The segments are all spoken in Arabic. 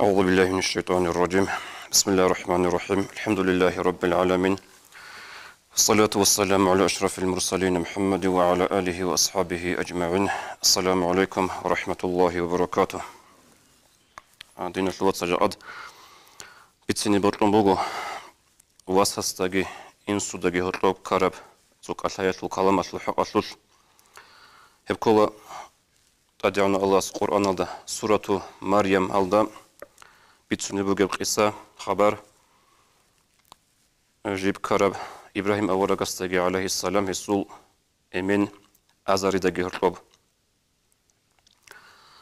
أعوذ بالله من الشيطان الرجيم. بسم الله الرحمن الرحيم. الحمد لله رب العالمين، والصلاة والسلام على أشرف المرسلين محمد وعلى آله وأصحابه أجمعين. السلام عليكم ورحمة الله وبركاته. دين الوقت سجاد بتسني بطلون بوغو واسهستاجي إنسوداجي هطلوب كارب زوك أسايات الكلام أسلحق أسلوش هبكولا تدعونا الله القرآن هذا سورة مريم هذا بتسني بوغو قصة خبر جيب كارب إبراهيم أورغستاجي عليه السلام هسول إمين أزاري داجي هطلوب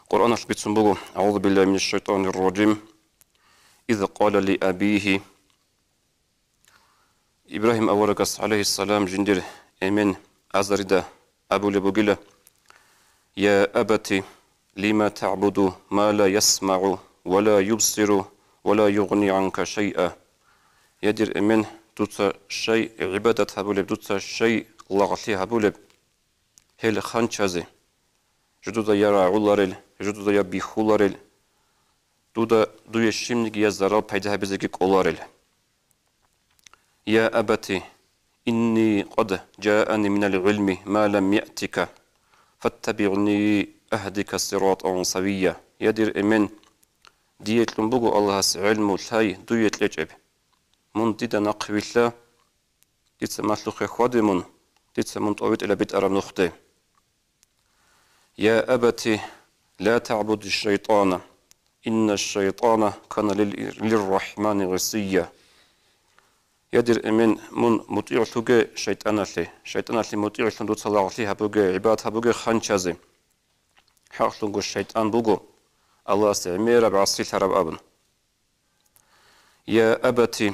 قرآن أشبتسن بوغو أعوذ بالله من الشيطان الرجيم. إذ قال لأبيه إبراهيم أورغس عليه السلام جندر إمين أزاري دا أبو لبوغيلا يا أبتي لما تعبد ما لا يسمع ولا يبصر ولا يغني عنك شيئا. يدير إمين دوتا شيء عبادة هبولب دوتا شيء لغتي هبولب هل خانشازي جدودا يرى علارل جدودا يبي خولارل دودا دوي شيمنيك يا زرال بايدا هبزيك قولارل. يا أبتي إني قد جاءني من العلم ما لم يأتك فاتبعني أهدك صراطا سويا. يدير إمين ديت لنبوغو الله علم الهي دويت لجب من ديدا نقوي الله ديت سماسلوخ خادمون ديت سمون طويت إلى بيت أرم نخته. يا أبتي لا تعبد الشيطان إن الشيطان كان للرحمن عصيا. يدير إمين من مطيع لغة شيطان لي مطيع لندو صلاح لي هبوغة عباد هبوغة خانشازي حق لنغو الشيطان بوغو الله استعمير بعصي الهرب أبن. يا أبتي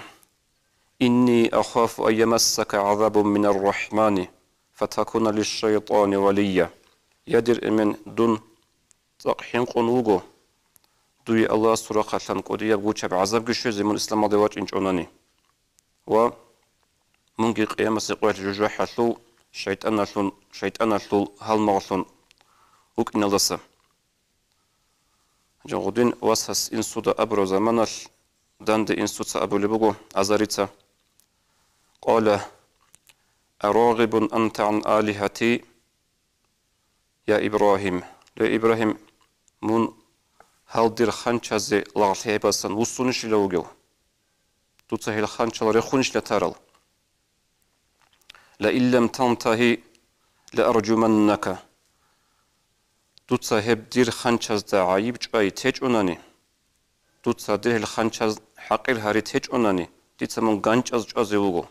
إني أخاف أن يمسك عذاب من الرحمن فتكون للشيطان وليا. يدير إمين دون تقحين قنوغو دوي الله سرقة لنقودية بوچة بعذاب قشوزي من إسلام دواج إنجوناني و منجي قيامة سيقوات جوجوح حلو شيطان حلو هالمغلون وكنا لسا جغدين واسهس إنسودا أبرو زمانال داند إنسودا أبو لبوغو أزاريتا قال أراغب أنت عن آلهتي يا إبراهيم. يا إبراهيم من هل دير خانشازي لغلحي باسن وصونش لوغو تتسهل خانشال رخونش لتارل لئن لم تنتهي لأرجمنك تتسهب دير خانشاز دا عيب جاي تيج أناني تتسه دير الخانشاز حقير هاري تيج أناني تتسه من غانشاز جازي وغو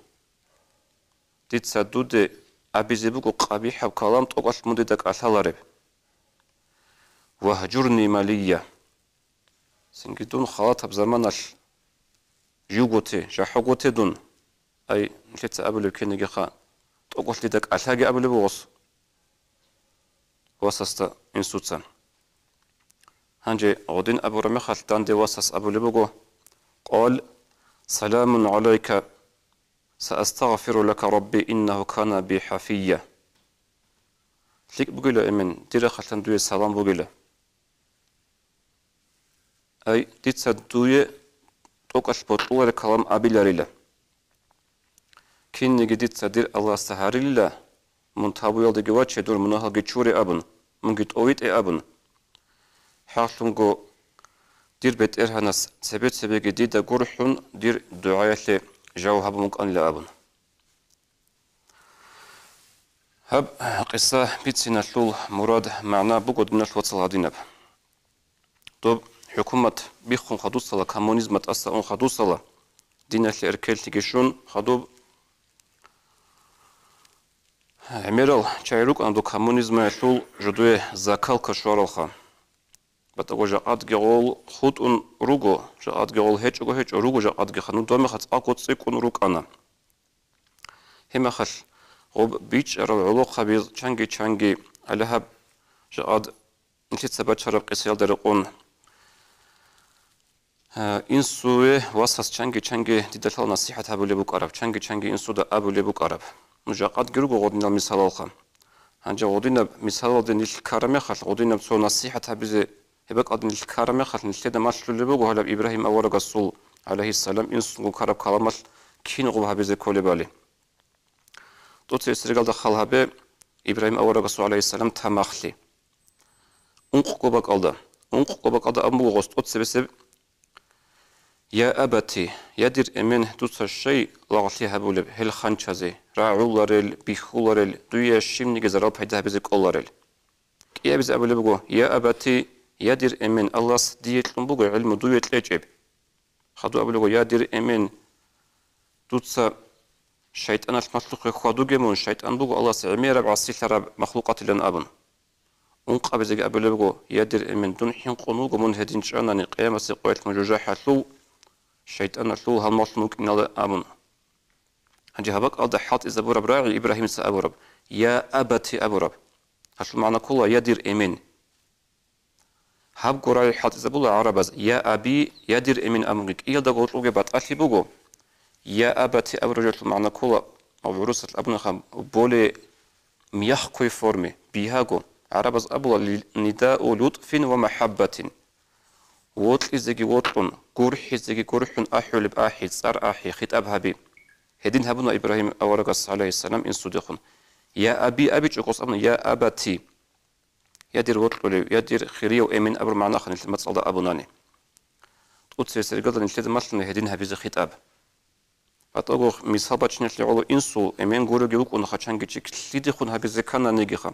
تتسه دود أبيزي بغو قبيح بكلام تقاش مددك أسالارب وهجرني مالية سنجدون خلاطة بزمانش جوغوتي جاحوغوتي دون أي نشيت أبلو كينيجي خا تقاش لدك أساقي أبلو بغوص واسستا إنسوتسان هنجي غدين أبو رميخال داندي واسس أبو لبغو قال سلام عليك سأستغفر لك ربي إنه كان بي حفيا. ليك بقول إمن دير خلتن دوي سلام بقول أي ديت سدوي توقش بطول كلام أبي لريلا كين نجديت سدير الله استهاري لله من تابويل دجوات شدور منها جتشوري أبن من جت أويت أبن حاصلنجو دير بيت إرهنس سبت جديدة جرحون دير دعاية جواب ممكن لأبن. هب قصة بيتسنا شلول مراد معنا بقود نشوة صلادينب. طب حكومة بيخون خدوصة كمونيزم تأسى أون خدوصة دينا الإركال تجيشون خدوب عميرال شايروك عندو كمونيزم شلول جدوه زكال كشوارلخا. بتقول جاءت جول خود أن روجو جاءت جول هيج روجو جاءت جخنو دوم خد أقود سيكون روك أنا هم خش غب بيج العلوق خبيز چنگي علىها جاءت نشيت سبت شرب قصيل درقون إنسوه واسس چنگي ديدل نصيحة أبو لبوك عرب چنگي إنسو دا أبو لبوك عرب جاءت جروجو غدنا مثال الخام هنجا غدنا مثال دنيل كرامي خش غدنا بسو نصيحة هبزي هبك أدن الكرم خل نلتدا ماشلو لبوجو هلا إبراهيم أورا قصول عليه السلام إنسو كرب كلامل كين غوها بزي كولي بالي توت يسرقل دخلها به إبراهيم أورا قصول عليه السلام تماخلي أنقو بك ألدا أنقو بك ألدا أمو غوست توت سبسب يا أبتي يدير إمن دوت الشيء لغتي هبولب هل خانشازي راعولارل بيخولارل دويا شيمني جزرال بيدا بزي كولارل كي بزي أبولبو يا أبتي يدير إمن الله ديت لنبوغو علم دويت لجب خدو أبولبو يدير إمن دوت شيطان المخلوق خدو جمون شيطان بوغو الله سعمير بعصيل رب مخلوقات لن أبن أنقى بزي أبولبو يدير إمن دون حين قنوغو من هدين شأنني قيامة سيقويت مجوجاحة لو شيطان لو هالمطلوق من الله أمن هنجي هبك أضح حاط إذا برب راعي إبراهيم سأبرب يا أبتي أبرب هشل معنى كله يدير إمن هب قراي حاط إذا بقول عربز يا أبي يدير إمن أمرك إيل دا قلت لوجي بات بوجو يا أبتي أبرجت معنى كله أو عروسة الأبن خم بولي ميحكوي فورمي بيهاجو عربز أبو نداء لطف ومحبة وطل إزجي وطل قرح إزجي قرح أحول بأحد صار أحي خطاب هبي هدين هبنا إبراهيم أورقص عليه السلام إن صدقون يا أبي أبي تقص أبنا يا أبتي يدير وطل يدير خيري وإمن أبر معنا خن المتصل أبوناني تقص سرقة نشتد مثلا هدين هبي زي خطاب أتوقع مسابقة نشل على إنسو إمن قرر جوك ونخشان جيك ليدي خن هبي زي كنا نيجيخا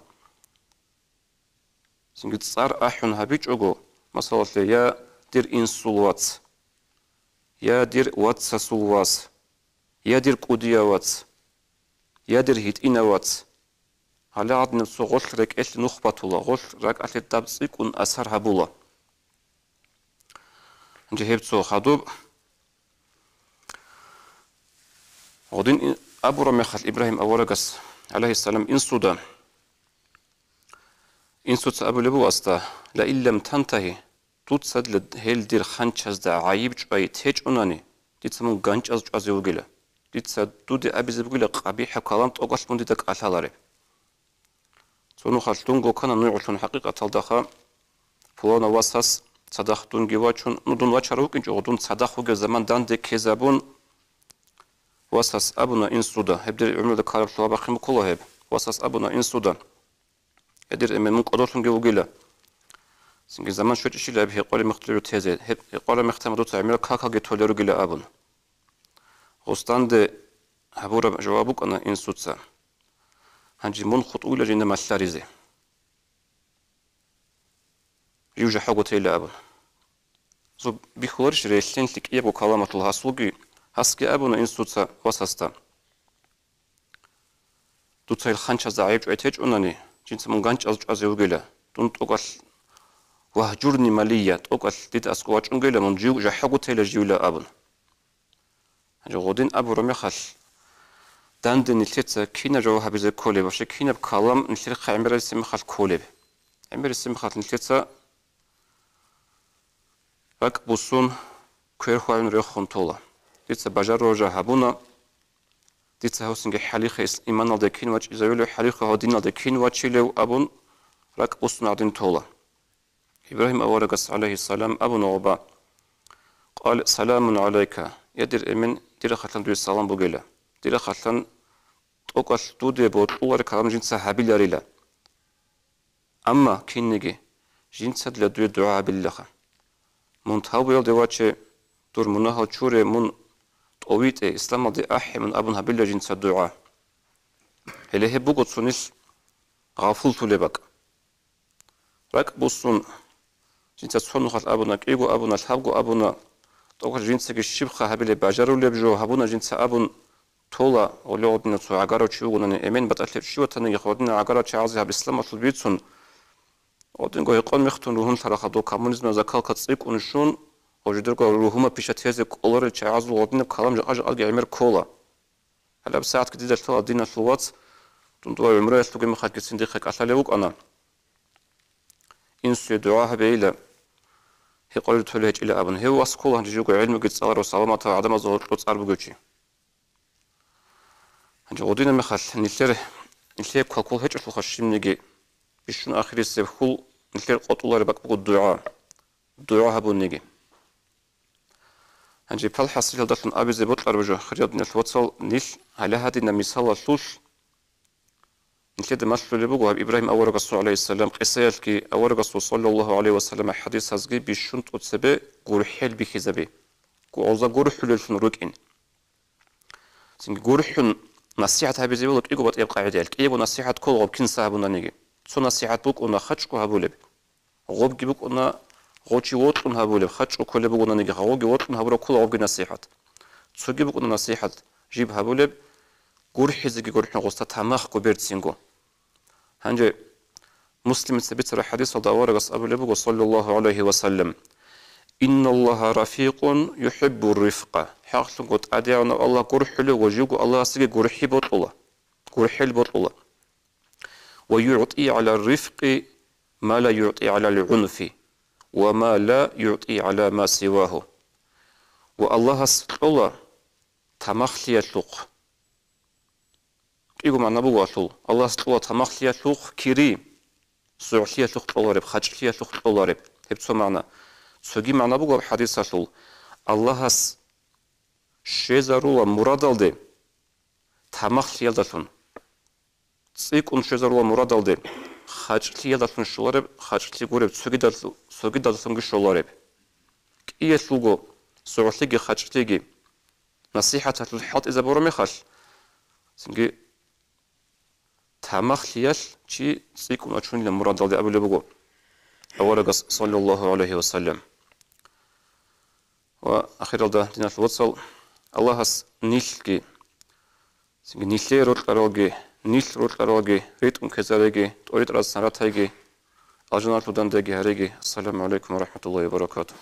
سنجد صار أحون هبي تقول مثلا يا دير إنسولوات يا دير واتس سولواس يا دير قوديا واتس يا دير هيت إنا واتس هلا عاد نفسو غش رك إيش نخبطولا غش رك أشل تبصيك ون أثر هبولا نجي هبتو خدوب غدين أبو رميخل إبراهيم أورقس عليه السلام إنسودا إنسوت أبو لبو أستا لئن لم تنتهي توتسد لهيل دير خانشاز دا عيب جاي تيج أناني ديتسمون غانش أز جازيوغيلا ديتسد دودي أبي زبغيلا قبيحة كلام تقاش من ديتك أثالاري سونو خالتونغو كان نوعلون حقيقة تلدخا فلان واساس صداختون جواچون ندون وچاروك إنجو غدون صداخوغ زمان دان دي كيزابون واساس أبونا إنسودا هبدر عمل دا كارب شلابا خيمو كله هب واساس أبونا إنسودا يدير إمن من قدرتون جوغيلا سنجي زمان شوية إشي لأبي هقالي مختلو تيزي هقالي مختلو دوتا عميلا كاكا جتوليرو جيلا أبون غستان دي هبورا جوابوك أنا إنسوتسا هنجي من خطولة جينا مسلاريزي يوجا حقو تيلا أبون زو بيخورش ريسلين لك إيبو كلامة الهاسوغي هاسكي أبونا إنسوتسا واساستا دوتا الخانشا زعيب عتيج أناني جنس من غانش أزيو جيلا دون تقال وهجرني مالية تقال ديت أسكواج أنجيلا من جيو جحقو تيلا جيولا أبن هنجي غودين أبو رميخل داندن نلتيتسا كينا جوها بزي كوليب وشي كينا بكلام نلتيتك عمير السمخل كوليب عمير السمخل نلتيتسا باك بوسون كوير خوين ريخون طولا ديتسا بجار روجا هبونا ديتسا هوسنجي حليخة إيمان الدي كين واج إزايولو حليخة هودين الدي كين واجيلو أبون راك بوسون عدين طولا إبراهيم أورقس عليه السلام أبو نوبا قال سلام عليك يدير إمن دير خلان دوي السلام بوغيلا دير خلان توقال دودي بوطولار كلام جنسا هابيل ريلا أما كينيجي جنسا دل دوي دعاء بالله من تهاويل دواتشي دور مناها تشوري من طويت إسلام دي أحي من أبن هابيل جنسا دعاء هليه بوغو تسونيس غافلتو لبك راك بوسون جنسا تسونو خال أبونا كيغو أبونا الحبغو أبونا توقال جنسا كشيبخا هابيل باجارو لبجو هابونا جنسا أبون تولا ولودنا تو عقارو تشوغنا إمين بتألف شوتنا يخودنا عقارو تشعزها بالإسلام أطلبيتون ودين قوي قوم يختون روحون تراخا دو كامونيزم زكال كتسيق ونشون وجدر قوي روحوما بيشا تيزي قولار تشعزو ودين بكلام جاج ألقى عمير كولا هلا بساعات كديدة تلا دينا تلوات دون عمره يسلوكي مخاد كتسين ديخيك أساليوك أنا إنسو دعاها بإيلا هي قولي توليهج إلى أبن هي واسكولا هنجيوك علم قد صغر وصالمات عدم الظهور لطس بقوشي هنجي غودين مخال نلتر كالكول هيج أشلو خشيم نيجي بيشون آخر السبخول نلتر قطولار بك بقو الدعاء دعاء هبونيجي هنجي بالحصيل هذا أبي زبط أربجة خريط نيل وصل نيل على هذه المثال الثلث نكيد مثل لبوجو إبراهيم أول رسول عليه السلام قصير كي أول رسول صلى الله عليه وسلم حديث هزجي بشنط أتسبه جرحيل بخزبه كوزا جرحيل الفنروكين سين جرحيل نصيحة هذه زي بقول إيجو بتبقى عدالك إيجو نصيحة كل غب كن صاحبنا نيجي سو نصيحة بوك أنا خدشكو هبولب غب جيبوك أنا غوتشي وطن هبولب خدشكو كل بقولنا نيجي غوجي وطن هبولب كل غب نصيحة سو جيبوك أنا نصيحة جيب هبولب جرح زي جرح غصة تماخ كبرت سينجو هنجي مسلم ثبت الحديث ودوار أبو لبوك صلى الله عليه وسلم إن الله رفيق يحب الرفقة حقل قد أدعنا الله جرح له وجوج الله سجى جرح بطلة جرح البطلة ويعطي على الرفق ما لا يعطي على العنف وما لا يعطي على ما سواه والله سبحانه تمخلي اللق 이거 만나보고 الله سبحانه تمخلي اللق كريم سعلي اللق طلارب خجلي اللق طلارب هبتو معنا سوغي 만나보고 حديث الله الله شزارو مراد алды تمخلي алдатын цик он шезару مراد алды خجلي алдатын шоларып خجلي көріп سوغي дадсын шоларып киесуго سعلي خجلي نصيحة الحط إذا برمي خش سنجي تمخليال شيء سيكون أشون لمراد الله أبو لبوجو أول صلى الله عليه وسلم وأخيرا ده دينا الوصل الله هس نيلكي سنجي نيلي روت كاروجي نيل روت كاروجي ريت كزارجي توريت راس سنراتاجي أجنال تودان دجي هرجي السلام عليكم ورحمة الله وبركاته